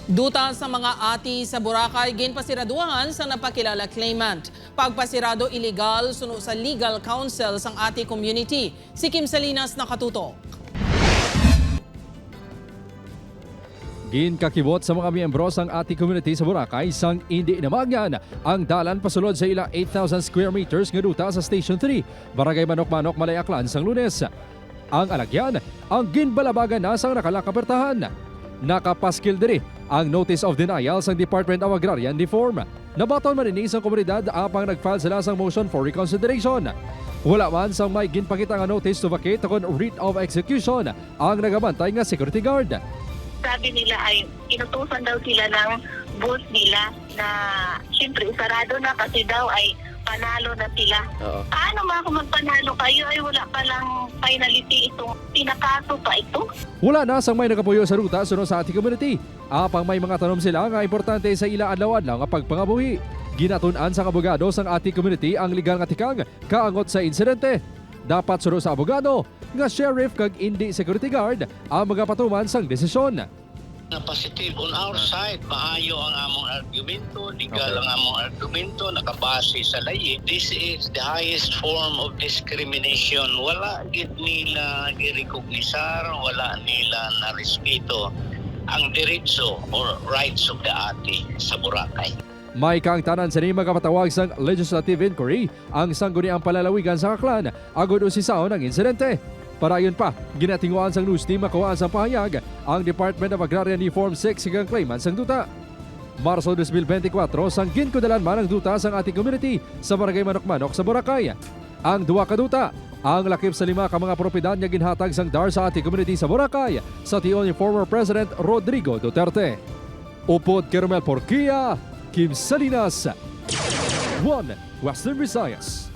Duta sa mga ati sa Boracay, ginpasiraduhan sa napakilala claimant. Pagpasirado illegal, suno sa legal counsel sang ati community. Si Kim Salinas nakatuto. Ginkakibot sa mga miyembro sang ati community sa Boracay sang hindi namagyan ang dalan pasulod sa ila 8,000 square meters nga duta sa Station 3, Barangay Manok-Manok, Malayaklan sang Lunes. Ang alagyan, ang ginbalabagan na sang nakalakapertahan. Nakapaskil diri ang Notice of Denial sang Department of Agrarian Reform. Nabaton marinis ang komunidad apang nag-file sila sang motion for reconsideration. Wala man sang may ginpakita nga notice to vacate kon writ of execution ang nagabantay nga security guard. Sabi nila ay inutusan daw sila ng boss nila na siyempre sarado na kasi daw ay panalo na sila. Paano mga kung magpanalo kayo ay wala palang finality itong pinakaso pa ito? Wala na sang may nagapuyo sa ruta suno sa ating community. Apang may mga tanom sila nga importante sa ila adlaw-adlaw nga pagpangabuhi. Ginatun-an sang abogado sang ating community ang legal nga tikang kaangot sa insidente. Dapat suno sa abogado nga sheriff kag indi security guard ang magapatuman sang desisyon. Na positive on our side, maayo ang among argumento, legal ang among argumento, nakabase sa layi. This is the highest form of discrimination. Wala gid nila girecognisar, wala nila na respeto ang diretso or rights of the ati sa Boracay. May kaangtanan sa ni magapatawag sang legislative inquiry ang sangguniang palalawigan sa Aklan agud usisaon ang insidente. Para ayon pa, ginatinguan sang news team makuhaan sa pahayag ang Department of Agrarian Reform 6 sigang claimant sang duta. Marso 2024 sang ginkudalan man ang duta sang ating community sa Barangay Manok-Manok sa Boracay. Ang duwa ka duta ang lakip sa 5 ka mga propiedad nga ginhatag sang DAR sa ating community sa Boracay sa tion ni former President Rodrigo Duterte. Upod Kermel Porquia, Kim Salinas, 1 Western Visayas.